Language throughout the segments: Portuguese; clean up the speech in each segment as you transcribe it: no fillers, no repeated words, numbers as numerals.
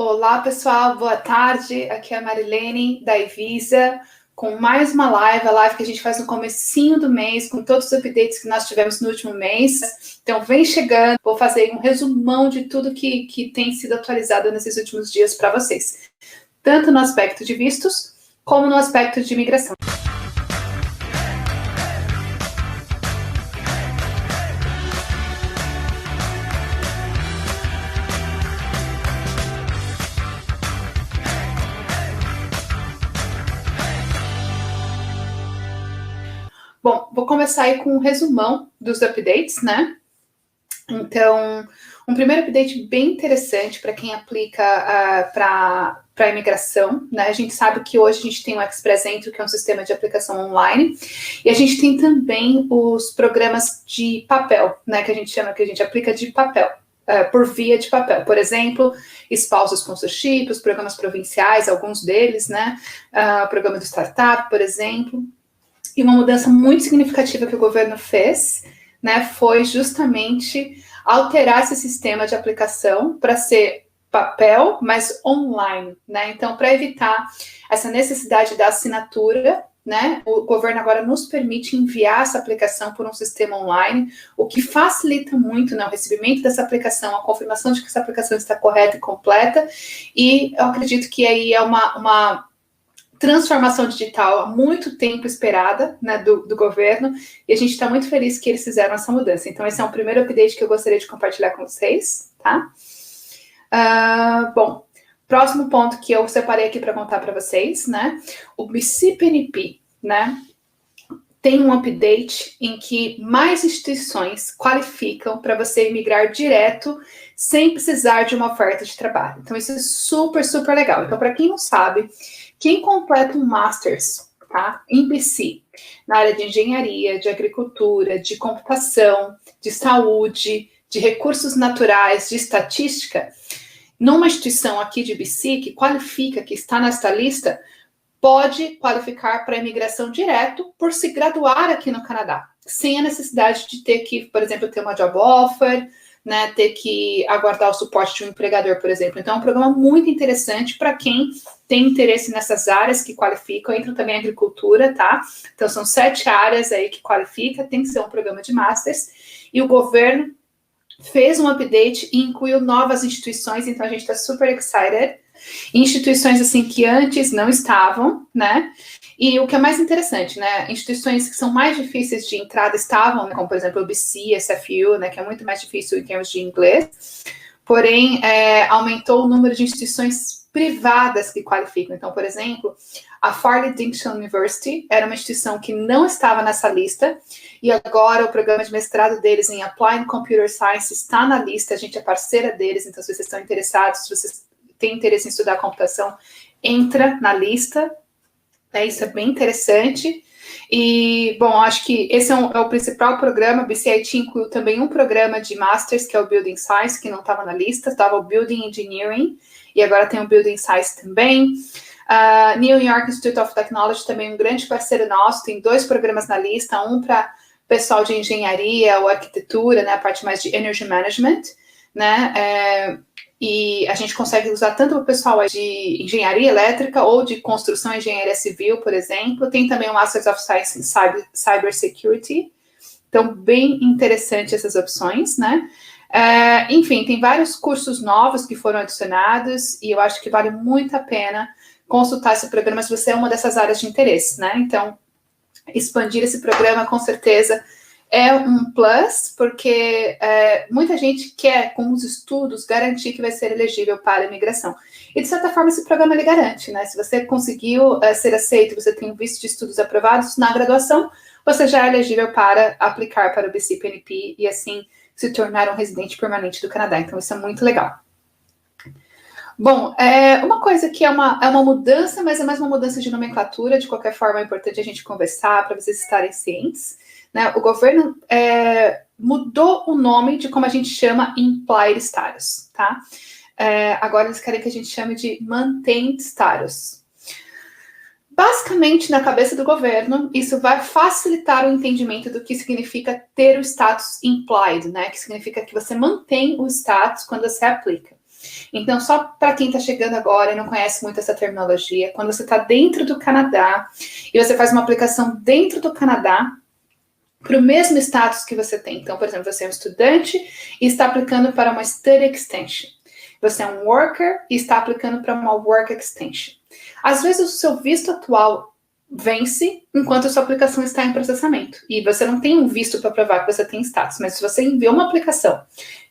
Olá, pessoal, boa tarde. Aqui é a Marilene, da Evisa, com mais uma live, a live que a gente faz no comecinho do mês, com todos os updates que nós tivemos no último mês. Então, vem chegando, vou fazer um resumão de tudo que tem sido atualizado nesses últimos dias para vocês, tanto no aspecto de vistos, como no aspecto de imigração. Bom, vou começar aí com um resumão dos updates, né? Então, um primeiro update bem interessante para quem aplica para a imigração, né? A gente sabe que hoje a gente tem o Express Entry, que é um sistema de aplicação online, e a gente tem também os programas de papel, né? Que a gente chama, que a gente aplica de papel, por via de papel. Por exemplo, Spousal Sponsorship, os programas provinciais, alguns deles, né? O programa do Startup, por exemplo. E uma mudança muito significativa que o governo fez, né, foi justamente alterar esse sistema de aplicação para ser papel, mas online, né? Então, para evitar essa necessidade da assinatura, né, o governo agora nos permite enviar essa aplicação por um sistema online, o que facilita muito, né, o recebimento dessa aplicação, a confirmação de que essa aplicação está correta e completa, e eu acredito que aí é uma transformação digital há muito tempo esperada, né, do governo, e a gente está muito feliz que eles fizeram essa mudança. Então, esse é um primeiro update que eu gostaria de compartilhar com vocês, tá? Bom, próximo ponto que eu separei aqui para contar para vocês, né, o BC-PNP, né, tem um update em que mais instituições qualificam para você migrar direto sem precisar de uma oferta de trabalho. Então, isso é super, super legal. Então, para quem não sabe, quem completa um Masters, tá, em BC, na área de engenharia, de agricultura, de computação, de saúde, de recursos naturais, de estatística, numa instituição aqui de BC que qualifica, que está nesta lista, pode qualificar para imigração direto por se graduar aqui no Canadá, sem a necessidade de ter que, por exemplo, ter uma job offer, né, ter que aguardar o suporte de um empregador, por exemplo. Então, é um programa muito interessante para quem tem interesse nessas áreas que qualificam. Entra também a agricultura, tá? Então, são 7 áreas aí que qualifica, tem que ser um programa de Masters. E o governo fez um update e incluiu novas instituições, então a gente está super excited. Instituições, assim, que antes não estavam, né? E o que é mais interessante, né? Instituições que são mais difíceis de entrada estavam, né? Como, por exemplo, o BC, SFU, né? Que é muito mais difícil em termos de inglês. Porém, aumentou o número de instituições privadas que qualificam. Então, por exemplo, a Farley Dixon University era uma instituição que não estava nessa lista, e agora o programa de mestrado deles em Applied Computer Science está na lista, a gente é parceira deles, então se vocês estão interessados, se vocês têm interesse em estudar computação, entra na lista, isso é bem interessante. E, bom, acho que esse é o principal programa. A BCIT incluiu também um programa de Masters, que é o Building Science, que não estava na lista, estava o Building Engineering, e agora tem o Building Science também. New York Institute of Technology, também um grande parceiro nosso, tem 2 programas na lista, um para pessoal de engenharia ou arquitetura, né, a parte mais de Energy Management, né, e a gente consegue usar tanto para o pessoal de engenharia elétrica ou de construção e engenharia civil, por exemplo. Tem também o Masters of Science em Cyber Security. Então, bem interessante essas opções, né? Enfim, tem vários cursos novos que foram adicionados e eu acho que vale muito a pena consultar esse programa se você é uma dessas áreas de interesse, né? Então, expandir esse programa, com certeza, é um plus, porque muita gente quer, com os estudos, garantir que vai ser elegível para a imigração. E, de certa forma, esse programa lhe garante, né? Se você conseguiu ser aceito, você tem um visto de estudos aprovados na graduação, você já é elegível para aplicar para o BC-PNP e, assim, se tornar um residente permanente do Canadá. Então, isso é muito legal. Bom, uma coisa que é uma mudança, mas é mais uma mudança de nomenclatura. De qualquer forma, é importante a gente conversar para vocês estarem cientes, né? O governo mudou o nome de como a gente chama Implied Status, tá? Agora eles querem que a gente chame de Maintained Status. Basicamente, na cabeça do governo, isso vai facilitar o entendimento do que significa ter o status implied, né? Que significa que você mantém o status quando você aplica. Então, só para quem está chegando agora e não conhece muito essa terminologia, quando você está dentro do Canadá e você faz uma aplicação dentro do Canadá para o mesmo status que você tem. Então, por exemplo, você é um estudante e está aplicando para uma Study Extension. Você é um worker e está aplicando para uma Work Extension. Às vezes, o seu visto atual vence enquanto a sua aplicação está em processamento. E você não tem um visto para provar que você tem status. Mas se você enviou uma aplicação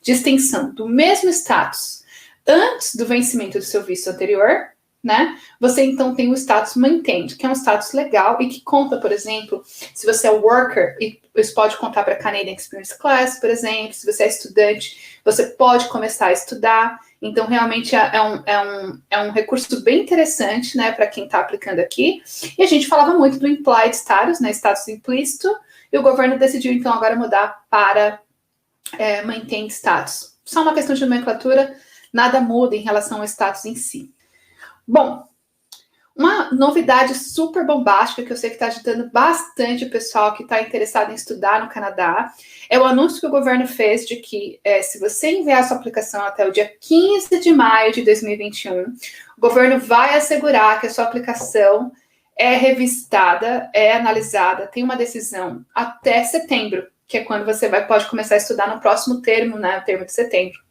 de extensão do mesmo status antes do vencimento do seu visto anterior, né? Você então tem o status maintained, que é um status legal e que conta, por exemplo, se você é worker, isso pode contar para Canadian Experience Class, por exemplo, se você é estudante, você pode começar a estudar. Então, realmente é um recurso bem interessante, né, para quem está aplicando aqui. E a gente falava muito do implied status, né, status implícito, e o governo decidiu, então, agora mudar para maintained status. Só uma questão de nomenclatura, nada muda em relação ao status em si. Bom, uma novidade super bombástica que eu sei que está agitando bastante o pessoal que está interessado em estudar no Canadá é o anúncio que o governo fez de que se você enviar sua aplicação até o dia 15 de maio de 2021, o governo vai assegurar que a sua aplicação é revistada, é analisada, tem uma decisão até setembro, que é quando você pode começar a estudar no próximo termo, né, o termo de setembro.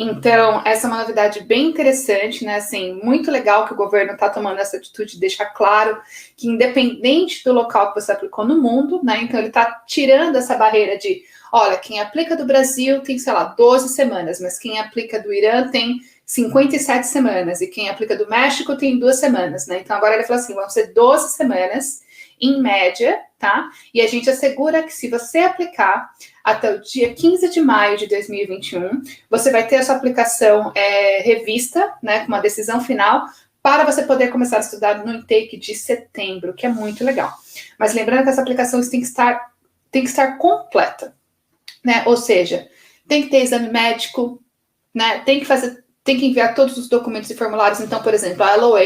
Então, essa é uma novidade bem interessante, né? Assim, muito legal que o governo está tomando essa atitude de deixar claro que, independente do local que você aplicou no mundo, né? Então, ele está tirando essa barreira de, olha, quem aplica do Brasil tem, sei lá, 12 semanas, mas quem aplica do Irã tem 57 semanas, e quem aplica do México tem 2 semanas, né? Então, agora ele falou assim, vão ser 12 semanas, em média, tá? E a gente assegura que se você aplicar até o dia 15 de maio de 2021, você vai ter a sua aplicação revista, né, com uma decisão final, para você poder começar a estudar no intake de setembro, que é muito legal. Mas lembrando que essa aplicação tem que estar completa, né? Ou seja, tem que ter exame médico, né? Tem que enviar todos os documentos e formulários. Então, por exemplo, a LOA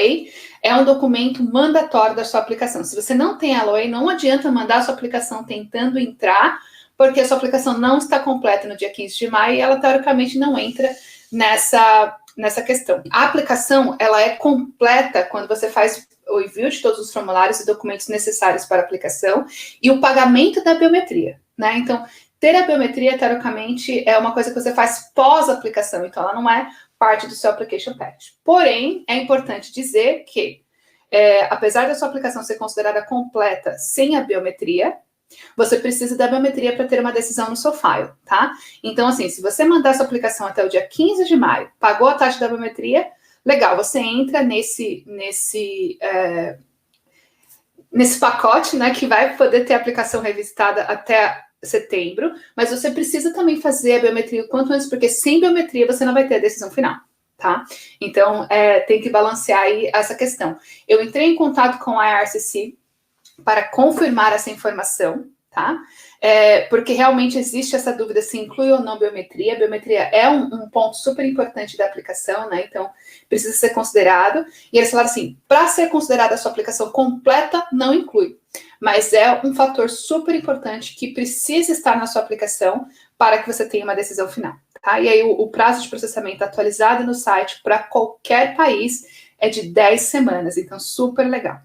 é um documento mandatório da sua aplicação. Se você não tem a LOA, não adianta mandar a sua aplicação tentando entrar, porque a sua aplicação não está completa no dia 15 de maio e ela, teoricamente, não entra nessa questão. A aplicação, ela é completa quando você faz o envio de todos os formulários e documentos necessários para a aplicação e o pagamento da biometria, né? Então, ter a biometria, teoricamente, é uma coisa que você faz pós-aplicação, então ela não é parte do seu application package. Porém, é importante dizer que, apesar da sua aplicação ser considerada completa sem a biometria, você precisa da biometria para ter uma decisão no seu file, tá? Então, assim, se você mandar sua aplicação até o dia 15 de maio, pagou a taxa da biometria, legal, você entra nesse pacote, né, que vai poder ter a aplicação revistada até setembro, mas você precisa também fazer a biometria o quanto antes, porque sem biometria você não vai ter a decisão final, tá? Então, tem que balancear aí essa questão. Eu entrei em contato com a IRCC para confirmar essa informação, tá? Porque realmente existe essa dúvida se inclui ou não biometria. A biometria é um ponto super importante da aplicação, né? Então, precisa ser considerado. E eles falaram assim, para ser considerada a sua aplicação completa, não inclui. Mas é um fator super importante que precisa estar na sua aplicação para que você tenha uma decisão final, tá? E aí, o prazo de processamento atualizado no site para qualquer país é de 10 semanas. Então, super legal.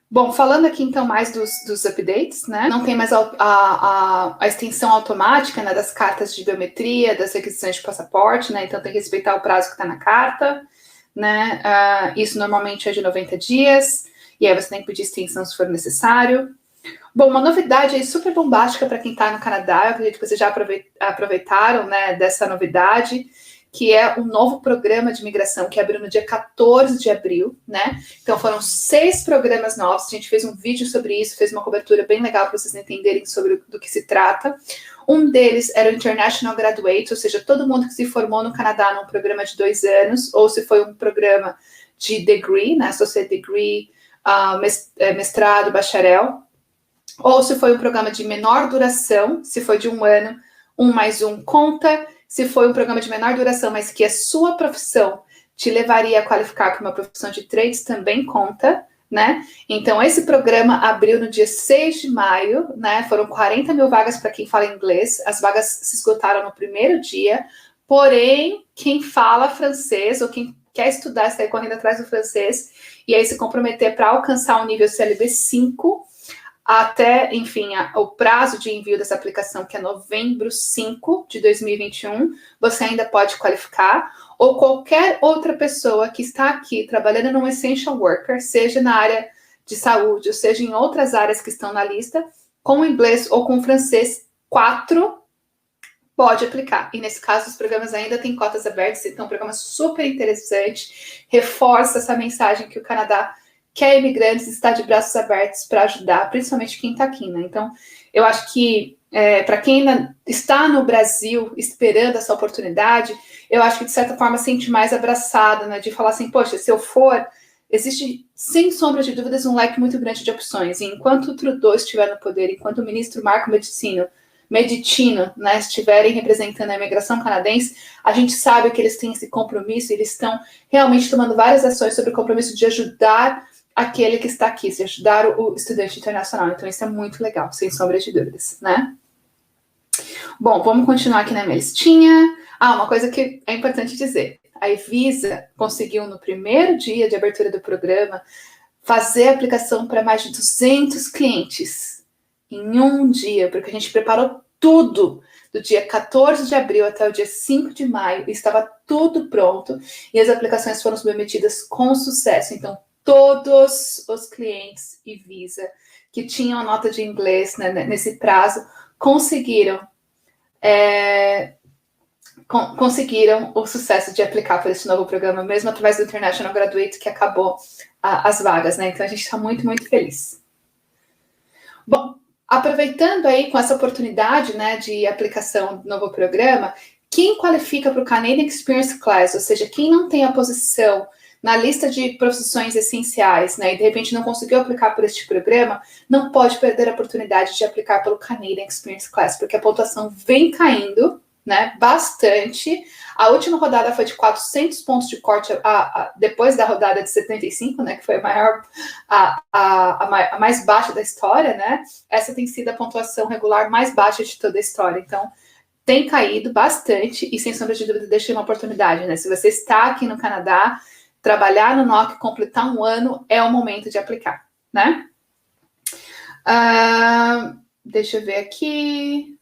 Bom, falando aqui então mais dos updates, né? Não tem mais a extensão automática, né, das cartas de biometria, das requisições de passaporte, né? Então tem que respeitar o prazo que está na carta, né? Isso normalmente é de 90 dias, e aí você tem que pedir extensão se for necessário. Bom, uma novidade aí super bombástica para quem está no Canadá, eu acredito que vocês já aproveitaram, né, dessa novidade, que é um novo programa de imigração que abriu no dia 14 de abril, né? Então foram 6 programas novos, a gente fez um vídeo sobre isso, fez uma cobertura bem legal para vocês entenderem do que se trata. Um deles era o International Graduate, ou seja, todo mundo que se formou no Canadá num programa de 2 anos, ou se foi um programa de degree, né? Associate degree, mestrado, bacharel, ou se foi um programa de menor duração, se foi de 1 ano, 1 mais 1 conta. Se foi um programa de menor duração, mas que a sua profissão te levaria a qualificar para uma profissão de trades, também conta, né? Então, esse programa abriu no dia 6 de maio, né? Foram 40 mil vagas para quem fala inglês. As vagas se esgotaram no primeiro dia. porém, quem fala francês ou quem quer estudar, sair correndo atrás do francês e aí se comprometer para alcançar o nível CLB 5, até, enfim, o prazo de envio dessa aplicação, que é novembro 5 de 2021, você ainda pode qualificar, ou qualquer outra pessoa que está aqui trabalhando no Essential Worker, seja na área de saúde, ou seja em outras áreas que estão na lista, com inglês ou com francês 4, pode aplicar. E nesse caso, os programas ainda têm cotas abertas, então é um programa super interessante, reforça essa mensagem que o Canadá quer imigrantes, está de braços abertos para ajudar, principalmente quem está aqui, né? Então, eu acho que para quem ainda está no Brasil esperando essa oportunidade, eu acho que de certa forma sente mais abraçado, né? De falar assim, poxa, se eu for, existe sem sombra de dúvidas um leque muito grande de opções. E enquanto o Trudeau estiver no poder, enquanto o ministro Marco Medicino, né, estiverem representando a imigração canadense, a gente sabe que eles têm esse compromisso, eles estão realmente tomando várias ações sobre o compromisso de ajudar aquele que está aqui, de ajudar o estudante internacional. Então, isso é muito legal, sem sombra de dúvidas, né? Bom, vamos continuar aqui na minha listinha. Uma coisa que é importante dizer. A Evisa conseguiu, no primeiro dia de abertura do programa, fazer a aplicação para mais de 200 clientes em um dia, porque a gente preparou tudo do dia 14 de abril até o dia 5 de maio, estava tudo pronto, e as aplicações foram submetidas com sucesso. Então, todos os clientes e Visa que tinham nota de inglês, né, nesse prazo conseguiram o sucesso de aplicar por esse novo programa, mesmo através do International Graduate, que acabou as vagas, né? Então a gente está muito, muito feliz. Bom, aproveitando aí com essa oportunidade, né, de aplicação do novo programa, quem qualifica para o Canadian Experience Class, ou seja, quem não tem a posição na lista de profissões essenciais, né, e de repente não conseguiu aplicar por este programa, não pode perder a oportunidade de aplicar pelo Canadian Experience Class, porque a pontuação vem caindo, né, bastante. A última rodada foi de 400 pontos de corte depois da rodada de 75, né, que foi a mais baixa da história, né? Essa tem sido a pontuação regular mais baixa de toda a história. Então, tem caído bastante e, sem sombra de dúvida, deixa uma oportunidade, né? Se você está aqui no Canadá, trabalhar no NOC, completar um ano, é o momento de aplicar, né? Deixa eu ver aqui.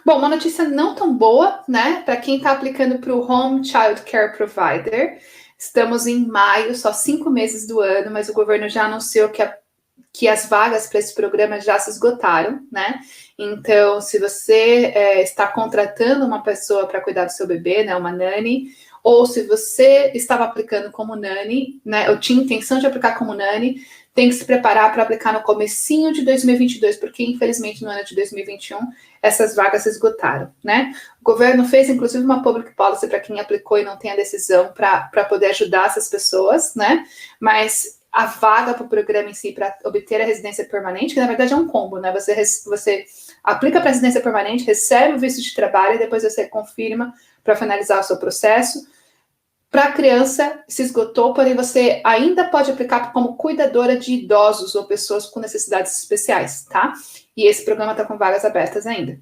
Bom, uma notícia não tão boa, né? Para quem está aplicando para o Home Child Care Provider, estamos em maio, só 5 meses do ano, mas o governo já anunciou que as vagas para esse programa já se esgotaram, né? Então, se você está contratando uma pessoa para cuidar do seu bebê, né, uma nanny, ou se você estava aplicando como nanny, né, ou tinha intenção de aplicar como nanny, tem que se preparar para aplicar no comecinho de 2022, porque infelizmente no ano de 2021 essas vagas se esgotaram, né? O governo fez inclusive uma public policy para quem aplicou e não tem a decisão para poder ajudar essas pessoas, né? Mas a vaga para o programa em si, para obter a residência permanente, que na verdade é um combo, né? Você aplica para a residência permanente, recebe o visto de trabalho e depois você confirma para finalizar o seu processo. Para a criança, se esgotou, porém você ainda pode aplicar como cuidadora de idosos ou pessoas com necessidades especiais, tá? E esse programa está com vagas abertas ainda.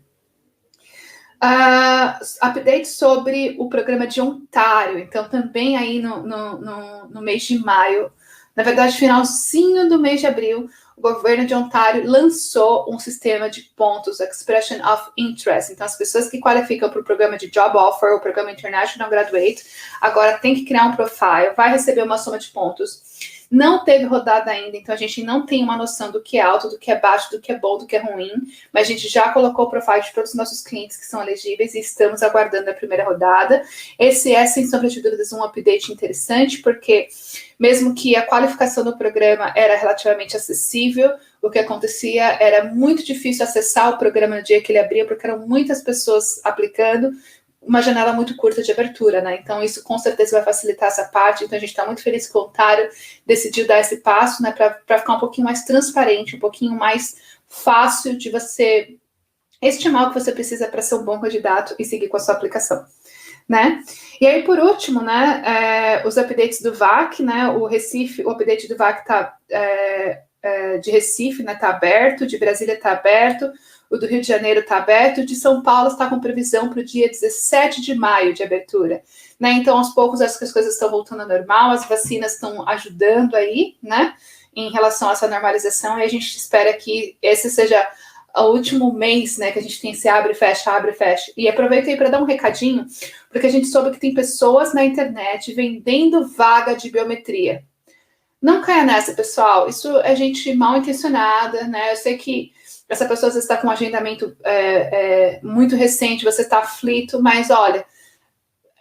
Update sobre o programa de Ontário. Então, também aí no mês de maio, na verdade, finalzinho do mês de abril, o governo de Ontário lançou um sistema de pontos, Expression of Interest. Então, as pessoas que qualificam para o programa de Job Offer, o programa International Graduate, agora tem que criar um profile, vai receber uma soma de pontos. Não teve rodada ainda, então a gente não tem uma noção do que é alto, do que é baixo, do que é bom, do que é ruim, mas a gente já colocou o profile de todos os nossos clientes que são elegíveis e estamos aguardando a primeira rodada. Esse é, sem sombra de dúvidas, um update interessante, porque mesmo que a qualificação do programa era relativamente acessível, o que acontecia era muito difícil acessar o programa no dia que ele abria, porque eram muitas pessoas aplicando, uma janela muito curta de abertura, né? Então, isso com certeza vai facilitar essa parte. Então, a gente está muito feliz que o Ontário decidiu dar esse passo, né? Para ficar um pouquinho mais transparente, um pouquinho mais fácil de você estimar o que você precisa para ser um bom candidato e seguir com a sua aplicação, né? E aí, por último, né? Os updates do VAC, né? O update do VAC está de Recife, né? Está aberto, de Brasília está aberto. o do Rio de Janeiro está aberto, o de São Paulo está com previsão para o dia 17 de maio de abertura. Né? Então, aos poucos, acho que as coisas estão voltando ao normal, as vacinas estão ajudando aí, né? Em relação a essa normalização, e a gente espera que esse seja o último mês, né, que a gente tem esse abre e fecha, abre e fecha. E aproveitei para dar um recadinho, porque a gente soube que tem pessoas na internet vendendo vaga de biometria. Não caia nessa, pessoal. Isso é gente mal intencionada, né? Eu sei que essa pessoa está com um agendamento muito recente, você está aflito, mas olha,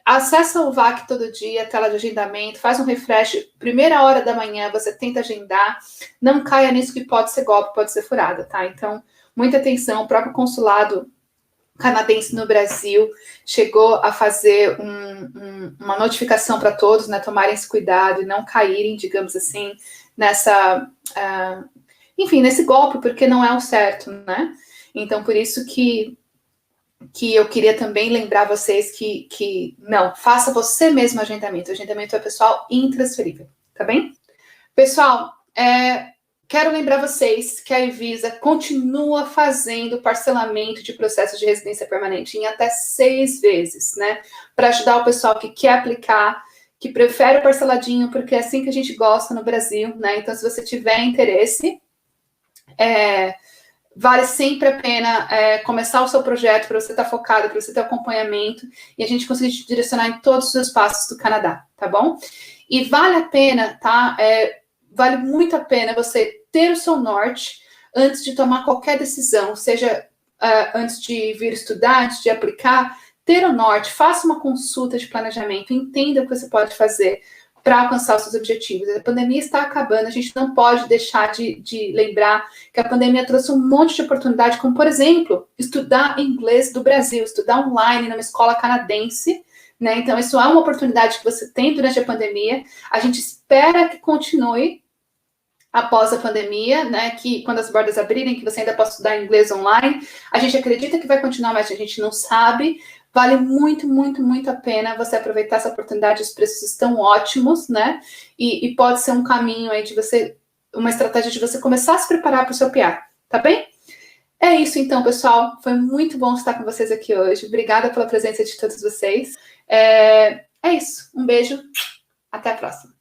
acessa o VAC todo dia, tela de agendamento, faz um refresh, primeira hora da manhã, você tenta agendar, não caia nisso que pode ser golpe, pode ser furada, tá? Então, muita atenção, o próprio consulado canadense no Brasil chegou a fazer uma notificação para todos, né, tomarem esse cuidado e não caírem, digamos assim, enfim, nesse golpe, porque não é o certo, né? Então, por isso que eu queria também lembrar vocês que não, faça você mesmo o agendamento é pessoal intransferível, tá bem? Pessoal, quero lembrar vocês que a Evisa continua fazendo parcelamento de processo de residência permanente em até 6 vezes, né? Para ajudar o pessoal que quer aplicar, que prefere o parceladinho, porque é assim que a gente gosta no Brasil, né? Então, se você tiver interesse, vale sempre a pena começar o seu projeto para você estar focado, para você ter acompanhamento e a gente conseguir te direcionar em todos os seus passos do Canadá, tá bom? E vale a pena, tá? Vale muito a pena você ter o seu norte antes de tomar qualquer decisão, seja antes de vir estudar, antes de aplicar, ter o norte, faça uma consulta de planejamento, entenda o que você pode fazer para alcançar os seus objetivos. A pandemia está acabando, a gente não pode deixar de lembrar que a pandemia trouxe um monte de oportunidade, como, por exemplo, estudar inglês do Brasil, estudar online numa escola canadense, né? Então, isso é uma oportunidade que você tem durante a pandemia. A gente espera que continue após a pandemia, né, que quando as bordas abrirem, que você ainda possa estudar inglês online. A gente acredita que vai continuar, mas a gente não sabe. Vale muito, muito, muito a pena você aproveitar essa oportunidade, os preços estão ótimos, né, e pode ser um caminho aí de você, uma estratégia de você começar a se preparar para o seu PR, tá bem? É isso então, pessoal, foi muito bom estar com vocês aqui hoje, obrigada pela presença de todos vocês. É isso, um beijo, até a próxima.